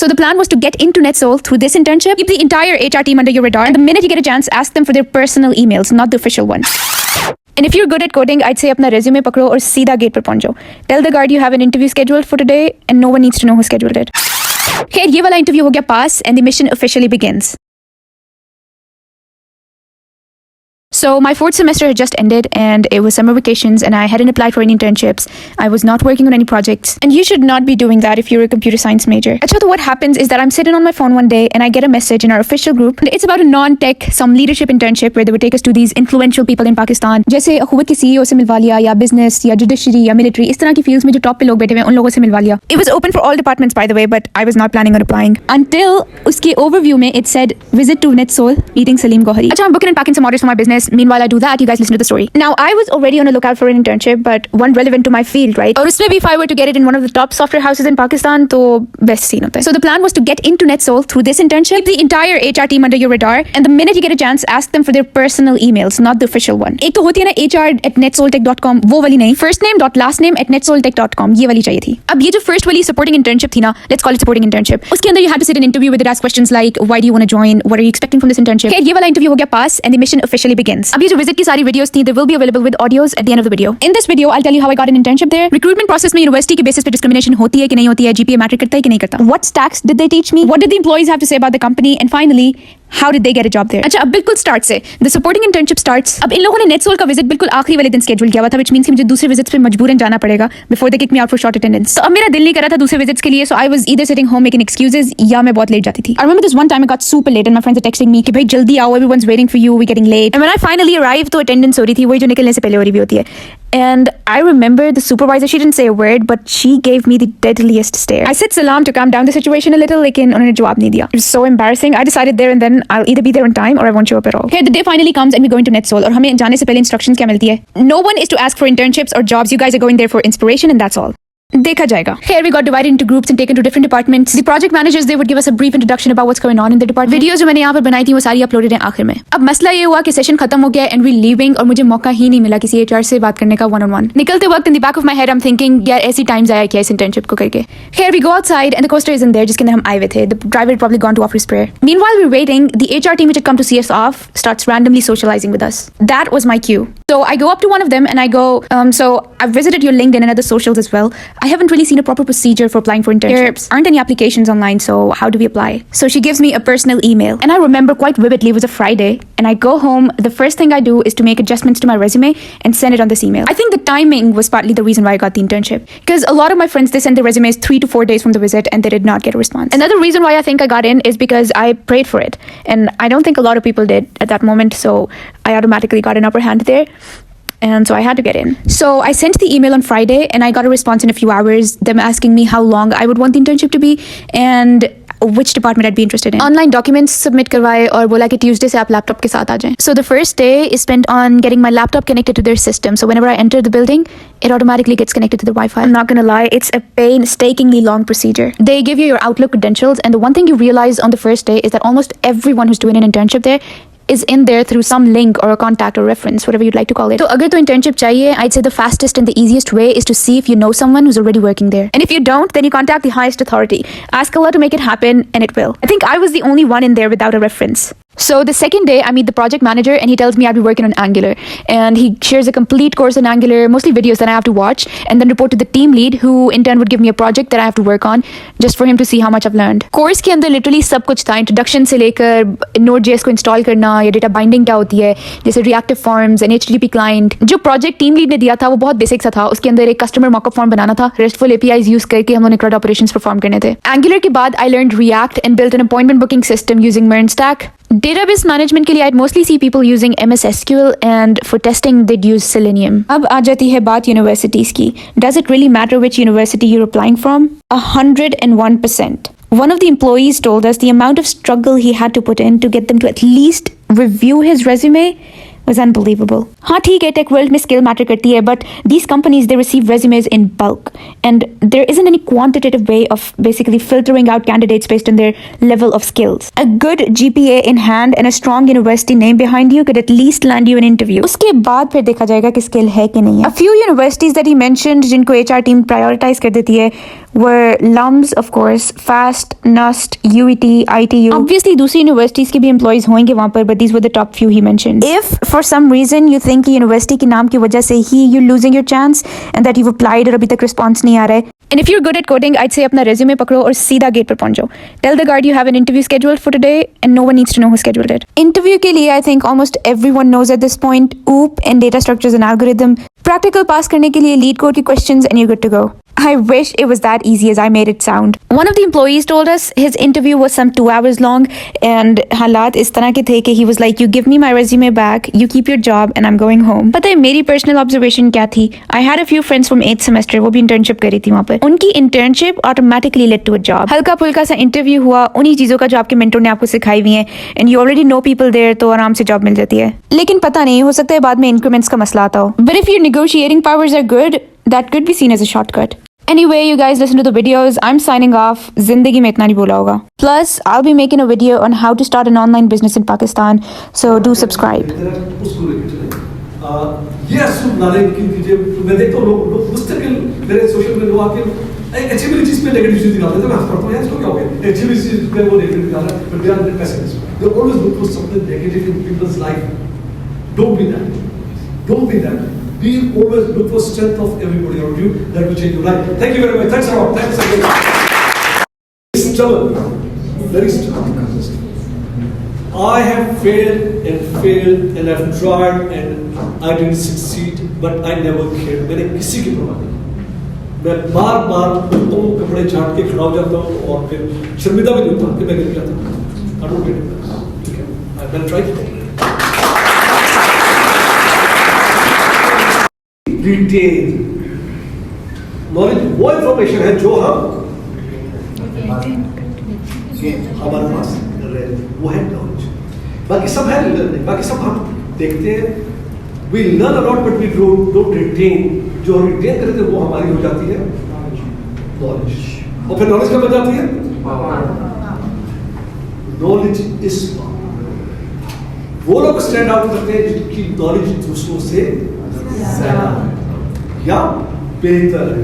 So the plan was to get into NetSol through this internship, keep the entire HR team under your radar, and the minute you get a chance, ask them for their personal emails, not the official one. And if you're good at coding, I'd say अपना resume पकड़ो और सीधा gate पर पहुंच जाओ. Tell the guard you have an interview scheduled for today, and no one needs to know who scheduled it. खैर ये वाला interview हो गया pass, and the mission officially begins. So my fourth semester had just ended and it was summer vacations and I hadn't applied for any internships. I was not working on any projects. And you should not be doing that if you're a computer science major. So what happens is that I'm sitting on my phone one day and I get a message in our official group. It's about a non-tech, some leadership internship where they would take us to these influential people in Pakistan. जैसे हुकूमत के CEO से मिलवा लिया या business या judiciary या military, इस तरह की fields में जो top पे लोग बैठे हुए हैं उन लोगों से मिलवा लिया. It was open for all departments by the way, but I was not planning on applying. Until उसके overview में it said visit to NetSol, meeting Salim Gohari. अच्छा, I'm booking and packing some orders for my business. Meanwhile I do that, you guys listen to the story. Now I was already on a lookout for an internship, but one relevant to my field, right? और उसमें भी if I were to get it in one of the top software houses in Pakistan, तो best scene होता है. So the plan was to get into NetSol through this internship, keep the entire HR team under your radar, and the minute you get a chance, ask them for their personal emails, not the official one. एक तो होती है ना HR@netsoltech.com, वो वाली नहीं. First name dot last name @netsoltech.com, ये वाली चाहिए थी. अब ये जो first वाली supporting internship थी ना, let's call it supporting internship, उसके अंदर you had to sit an interview with it, ask questions like why do you want to join, what are you expecting from this internship. खैर ये वाला interview हो गया pass, and the mission officially begins. अब ये जो visit की सारी videos थी, they will be available with audios at the end of the video. In this video, I'll tell you how I got an internship there. Recruitment process में university के basis पे discrimination होती है कि नहीं होती है, GPA matter करता है कि नहीं करता. What stacks did they teach me? What did the employees have to say about the company? And finally, how did they get a job there? अच्छा, अब बिल्कुल start से. The supporting internship starts. अब इन लोगों ने NetSol का visit बिल्कुल आखिरी वाले दिन schedule किया हुआ था, which means कि मुझे दूसरे visits पे मजबूरन जाना पड़ेगा before they kick me out for short attendance. तो अब मेरा दिल नहीं कर रहा था दूसरे visits के लिए, so I was either sitting home making excuses या मैं बहुत late जाती थी. I remember this one time I got super late and my friends are texting me कि भाई जल्दी आओ, everyone's waiting for you, we're getting late. And when I finally arrived, तो attendance हो रही थी, वही जो निकलने से पहले हो रही भी होती है. And I remember the supervisor, she didn't say a word, but she gave me the deadliest stare. I said salam to calm down the situation a little, लेकिन उन्होंने जवाब नहीं दिया. It was so embarrassing. I decided there and then I'll either be there on time or I won't show up at all. Here the day finally comes and we go into NetSol. और हमें जाने से पहले instructions क्या मिलती है? No one is to ask for internships or jobs. You guys are going there for inspiration and that's all. देखा जाएगा. Here we got divided into groups and taken to different departments. The project managers, they would give us a brief introduction about what's going on in the department. Videos जो मैंने यहाँ पर बनाई थी वो सारी अपलोडेड हैं आखिर में. अब मसला ये हुआ कि सेशन खत्म हो गया and we leaving और मुझे मौका ही नहीं मिला किसी HR से बात करने का one on one. निकलते वक्त in the back of my head I'm thinking यार ऐसी टाइम्स आया क्या इस internship को करके. Here we go outside and the coaster isn't there जिसके अंदर हम आए हुए थे. The driver had probably gone to office prayer. Meanwhile we're waiting, the HR team which had come to see us off starts randomly socializing with us. That was my cue. So I go up to one of them and I go, so I've visited your LinkedIn and other socials as well. I haven't really seen a proper procedure for applying for internships. There aren't any applications online, so how do we apply? So she gives me a personal email. And I remember quite vividly, it was a Friday. And I go home, the first thing I do is to make adjustments to my resume and send it on this email. I think the timing was partly the reason why I got the internship. Because a lot of my friends, they sent their resumes 3 to 4 days from the visit and they did not get a response. Another reason why I think I got in is because I prayed for it. And I don't think a lot of people did at that moment, so I automatically got an upper hand there. And so I had to get in. So I sent the email on Friday and I got a response in a few hours, them asking me how long I would want the internship to be and which department I'd be interested in. Online documents submit करवाए और बोला कि Tuesday से आप laptop के साथ आ जाएं. So the first day is spent on getting my laptop connected to their system. So whenever I enter the building, it automatically gets connected to the Wi-Fi. I'm not gonna lie, it's a painstakingly long procedure. They give you your Outlook credentials and the one thing you realize on the first day is that almost everyone who's doing an internship there is in there through some link or a contact or reference, whatever you'd like to call it. So agar to internship chahiye, I'd say the fastest and the easiest way is to see if you know someone who's already working there. And if you don't, then you contact the highest authority. Ask Allah to make it happen and it will. I think I was the only one in there without a reference. So the second day, I meet the project manager and he tells me I'll be working on Angular. And he shares a complete course on Angular, mostly videos that I have to watch, and then report to the team lead who in turn would give me a project that I have to work on just for him to see how much I've learned. Course के अंदर literally सब कुछ था, introduction से लेकर Node.js को install करना या data binding क्या होती है, जैसे reactive forms and HTTP client. जो project team lead ने दिया था वो बहुत basic सा था. उसके अंदर एक customer mockup form बनाना था, RESTful APIs use करके हम लोगों ने CRUD operations perform करने थे. Angular के बाद I learned React and built an appointment booking system using MERNStack. Database management के लिए I'd mostly see people using MS SQL and for testing they'd use Selenium. अब आ जाती है बात universities की. Does it really matter which university you're applying from? 101%. One of the employees told us the amount of struggle he had to put in to get them to at least review his resume was unbelievable. हाँ ठीक है, tech world में skill matter करती है, but these companies they receive resumes in bulk, and there isn't any quantitative way of basically filtering out candidates based on their level of skills. A good GPA in hand and a strong university name behind you could at least land you an interview. उसके बाद फिर देखा जाएगा कि skill है कि नहीं है. A few universities that he mentioned जिनको HR team prioritize कर देती है were LUMS, of course, FAST, NUST, UET, ITU. Obviously, दूसरी universities के भी employees होंगे वहाँ पर, but these were the top few he mentioned. If for some reason you think कि university के नाम की वजह से ही you're losing your chance and that you've applied और अभी तक response नहीं आ रहा है, and if you're good at coding, I'd say अपना resume पकड़ो और सीधा gate पर पहुंच जाओ. Tell the guard you have an interview scheduled for today and no one needs to know who scheduled it. Interview के लिए I think almost everyone knows at this point OOP and data structures and algorithm. Practical pass करने के लिए lead code के questions and you're good to go. I wish it was that easy as I made it sound. One of the employees told us his interview was some 2 hours long and हालात इस तरह के थे कि he was like, you give me my resume back, you keep your job and I'm going home. पता है मेरी personal observation क्या थी? I had a few friends from 8th semester, वो भी internship कर रही थी वहाँ पर. उनकी internship automatically led to a job. हल्का फुल्का सा interview हुआ उन्हीं चीज़ों का जो आपके mentor ने आपको सिखाई हुई हैं and you already know people there तो आराम से job मिल जाती है. लेकिन पता नहीं हो सकता है बाद में increments का मसला आता हो. But if your negotiating powers are good, that could be seen as a shortcut. Anyway, you guys listen to the videos. I'm signing off. Zindagi mein itna nahi bola hoga. Plus, I'll be making a video on how to start an online business in Pakistan. So do subscribe. Yes, मैं देखता हूँ लोग मुस्तकिल मेरे social media आके एक अच्छी वाली चीज पे नेगेटिव चीज निकालते हैं. मैं हंस पड़ता हूँ यार इसको क्या हो गया? अच्छी वाली चीज पे वो नेगेटिव निकाल रहा है, but they are pessimists. They always look for something negative in people's life. Don't be that. Don't be that. We always look for strength of everybody around you. That will change your life. Thank you very much. Thanks a lot. Thanks again. Stubborn. Very stubborn. I have failed and I've tried and I didn't succeed, but I never cared. मैंने किसी की परवाह नहीं. मैं बार उठता हूँ, कपड़े झाड़ के खड़ा हो जाता हूँ और फिर शर्मिंदा भी नहीं होता कि मैं गिर गया था. I don't get it. ठीक है. I've tried. Retain knowledge वो इंफॉर्मेशन है जो हम हमारे पास वो है नॉलेज. बाकी सब है लर्निंग, बाकी सब हम देखते हैं. We learn a lot but we don't retain. जो हम retain करते हैं वो हमारी हो जाती है नॉलेज. और फिर नॉलेज क्या बन जाती है? नॉलेज इज वो लोग स्टैंड आउट करते हैं जिनकी नॉलेज दूसरों से या बेहतर है.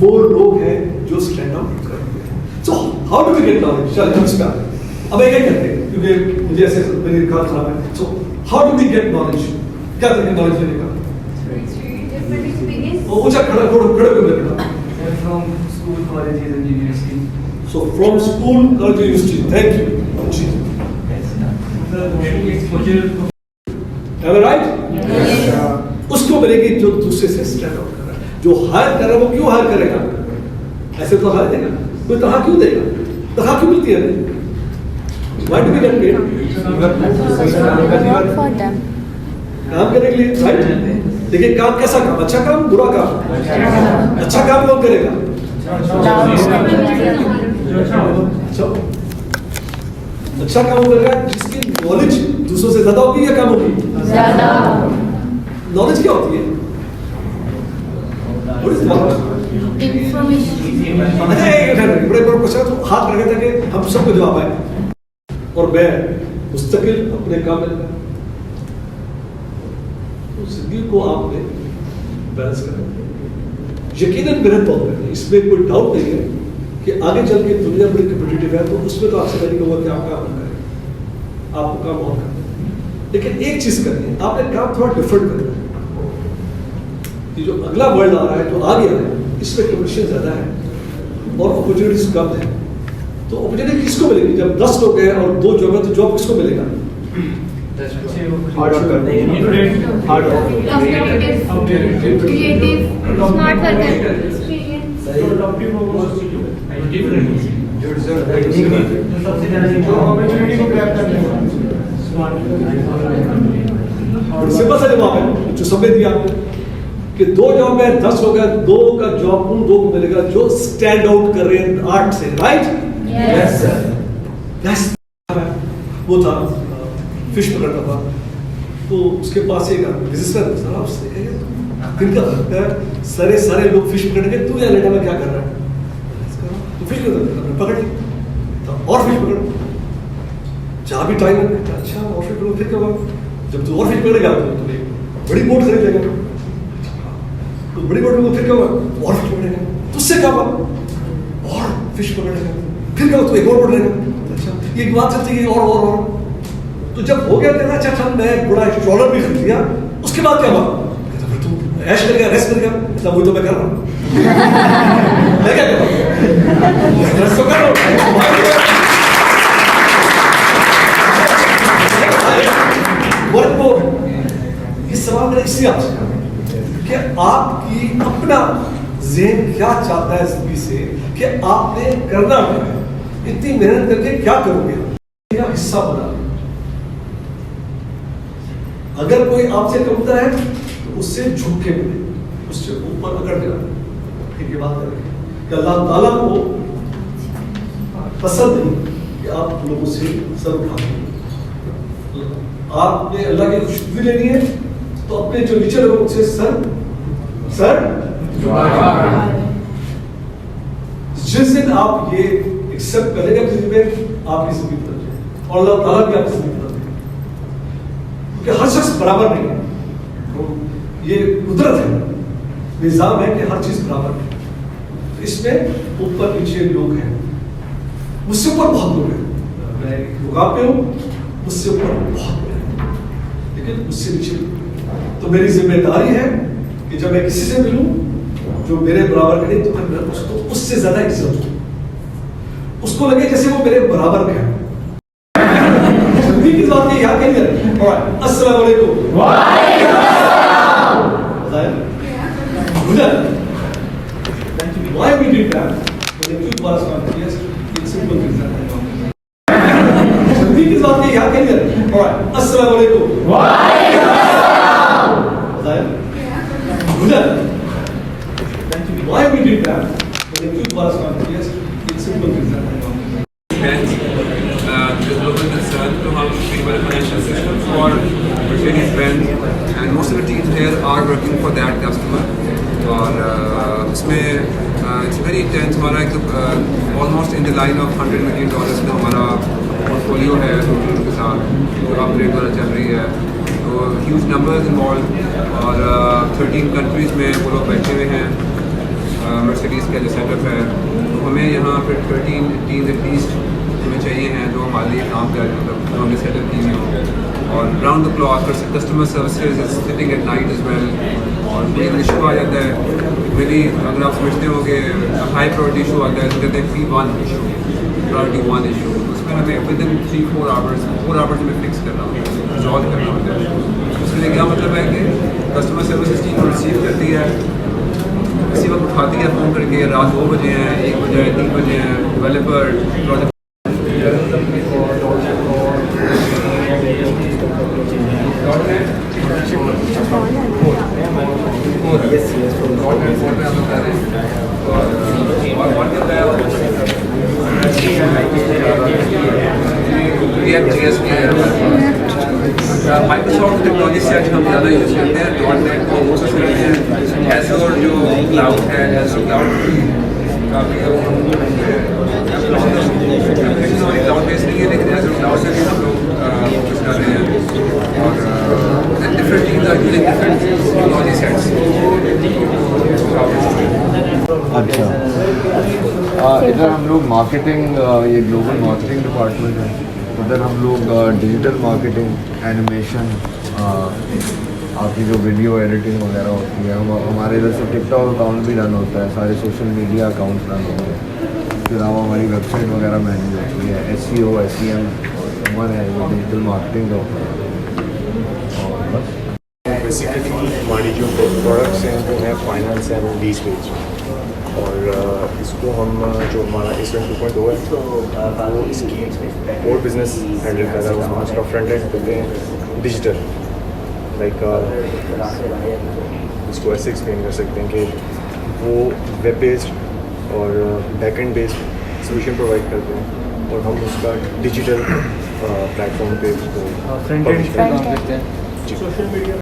वो लोग हैं जो स्टैंड आउट करते हैं. So how do we get knowledge? चलिए इसका अब एक करते हैं क्योंकि मुझे ऐसे मेरी काम खराब है. So how do we get knowledge? क्या तरीका नॉलेज लेने का? ऊंचा खड़ा बेटा. From school, colleges and university. So from school, college, university. Thank you. Am I right? Yes. उसको मिलेगी जो दूसरे से स्टैंड आउट कर रहा है. जो हायर कर रहा है वो क्यों हायर करेगा? ऐसे तो हायर देगा. कोई तनख्वाह क्यों देगा? तनख्वाह क्यों मिलती है? Why do we get paid? For them. काम करने के लिए. राइट. देखिए काम कैसा काम? अच्छा काम, बुरा काम? अच्छा काम कौन करेगा? अच्छा काम करेगा जिसकी नॉलेज दूसरों से ज्यादा होगी या कम होगी? नॉलेज क्या होती है? बड़े क्वेश्चन तो हाथ रखे थे कि हम सबको जवाब आए और मैं मुस्तकिल अपने काम में. तो जिंदगी को आपने बैलेंस करना. यकीनन मेहनत बहुत करनी है, इसमें कोई डाउट नहीं है कि आगे चल के दुनिया बड़ी कम्पिटिटिव है. तो उसमें तो आपसे कहने का हुआ कि आप काम करें, आपको काम बहुत करना है. लेकिन एक चीज करनी है, आपने काम थोड़ा डिफरेंट करना है. ये जो अगला वर्ल्ड आ रहा है, जो आ गया है, इसमें कंपटीशन ज्यादा है और अपॉर्चुनिटीज कम है. तो अपॉर्चुनिटी किसको मिलेगी? जब 10 लोग हैं और 2 जॉब है तो जॉब किसको मिलेगा? हार्ड वर्क करते हैं. Hard work. Creative, smart worker, simple सा जवाब है जो सबने दिया कि 2 जॉब है, 10 लोग हैं, 2 का जॉब उन 2 को मिलेगा जो स्टैंड आउट कर रहे हैं आर्ट से. राइट? Yes sir. वो था फिश पकड़ता था. तो उसके पास एक बिजनेसमैन था, उसने दिन का भरता है सारे लोग फिश पकड़ेंगे, तू यहाँ लेटा में क्या कर रहा है? तो फिश पकड़ तो और फिश पकड़. जहाँ भी टाइम है अच्छा और फिश पकड़ो. फिर क्या होगा? जब तू और फिश पकड़ेगा तो तुम्हें बड़ी बोट खरीद लेगा. तो बड़ी बोट में फिर क्या होगा? और फिश पकड़ेगा. तो उससे क्या होगा? फिश पकड़ेगा, फिर क्या तो एक और पकड़ेगा, अच्छा ये बात चलती है और तो जब हो गया कहना अच्छा मैं बड़ा ट्रॉलर भी खरीद लिया, उसके बाद क्या हुआ, फिर तू ऐश करेगा, रेस्ट करेगा, मतलब वो तो मैं कर रहा हूँ मैं क्या कर रहा हूँ, रेस्ट तो कर रहा हूँ। ये सवाल मेरा इसलिए आपसे कि आपकी अपना ज़हन क्या चाहता है इस से कि आपने करना क्या है, इतनी मेहनत करके क्या करोगे, क्या हिस्सा बना। अगर कोई आपसे कमता है तो उससे झुक के मिले, उससे ऊपर अकड़ के रखें। एक बात करें कि अल्लाह ताला को पसंद नहीं कि आप लोगों से सर उठाते, आपने अल्लाह की खुशबू लेनी है तो अपने जो नीचे लोगों से सर जिस दिन आप ये एक्सेप्ट करेंगे अपनी जिंदगी में, आपकी जिंदगी बदल जाएगी और अल्लाह ताला भी आपकी जिंदगी बदल देगा, क्योंकि हर शख्स बराबर नहीं है, तो ये कुदरत है, निजाम है कि हर चीज बराबर है। तो इसमें ऊपर नीचे लोग हैं, मुझसे ऊपर बहुत लोग हैं, मैं एक मुकाम पे हूँ, मुझसे ऊपर बहुत लोग हैं, लेकिन मुझसे नीचे। तो मेरी जिम्मेदारी है कि जब मैं किसी से मिलूं जो मेरे बराबर करे तो मैं उसको उससे ज्यादा इज्जत दूं, उसको लगे जैसे वो मेरे बराबर का है। जल्दी की बात है, याद करिए। ऑलराइट, अस्सलाम वालेकुम। वालेकुम अस्सलाम। Why we did that? क्यों बात सुनाती है? It's simple reason. जल्दी की बात है, याद करिए। ऑलराइट, अस्सलाम वालेकुम। वालेकुम अस्सलाम। Why we did that? क्यों बात सुनाती है? It's simple reason. Global concern to how we were financial system for Mercedes-Benz, and most of the teams here are working for that customer. और इसमें it's very intense, हमारा एक almost in the line of $100 million का हमारा portfolio है उनके साथ, जो ऑपरेट वाला चल रही है, तो ह्यूज नंबर्स इन्वॉल्व और 13 कंट्रीज़ में वो लोग बैठे हुए हैं। मर्सिडीज़ का जो सेटअप है, तो हमें यहाँ पर 13 टीम्स एटलीस्ट हमें चाहिए हैं जो हमारे लिए काम कर, मतलब जो हमने सेटअप की हुई हो, और round the clock customer services is sitting at night as well. और कोई इशू आ जाता है, मेरी अगर आप समझते हो कि हाई प्रायोरिटी इशू आता है तो कहते हैं P1 इशू, प्रायोरिटी 1 इशू, उसमें हमें विद इन 4 आवर्स में फिक्स करना होता है, सॉल्व करना होता है। उसके लिए क्या मतलब है कि कस्टमर सर्विस टीम रिसीव करती है, इसी वक्त उठाती है फ़ोन करके, रात 2 बजे हैं, 1 बजे हैं, 3 बजे हैं, डेवलपर प्रोजेक्ट माइक्रोसॉफ्ट टेक्नोलॉजी से आज हम ज़्यादा यूज़ करते हैं, .NET को यूज़ करते हैं, एज़ोर जो क्लाउड है, एज़ोर क्लाउड काफ़ी क्लाउड बेस्ड नहीं है, लेकिन एज़ोर क्लाउड से भी हम लोग यूज़ कर रहे हैं, और different teams are using different technology sets. अच्छा, इधर हम लोग मार्केटिंग, ये ग्लोबल मार्केटिंग डिपार्टमेंट है, उधर हम लोग डिजिटल मार्केटिंग, एनिमेशन, आपकी जो वीडियो एडिटिंग वगैरह होती है, हमारे इधर से टिकटॉक अकाउंट भी रन होता है, सारे सोशल मीडिया अकाउंट रन होते हैं, इसके अलावा हमारी वेबसाइट वगैरह मैनेज होती है, SEO SEM और है जो डिजिटल मार्केटिंग का होता है, और बस। बेसिकली हमारी जो प्रोडक्ट्स हैं वो हैं फाइनेंस एंड लीज पेज, और इसको हम जो हमारा इस्वेंट 2.0 है वो इसकी और बिजनेस हैंडल कर रहा है, उसमें उसका फ्रंट एंड कहते हैं डिजिटल, लाइक इसको ऐसे एक्सप्लेन कर सकते हैं कि वो वेब बेस्ड और back and based solution provide करते हैं, और हम उसका डिजिटल प्लेटफॉर्म पे उसको फ्रंट एंड पे काम करते हैं। Social media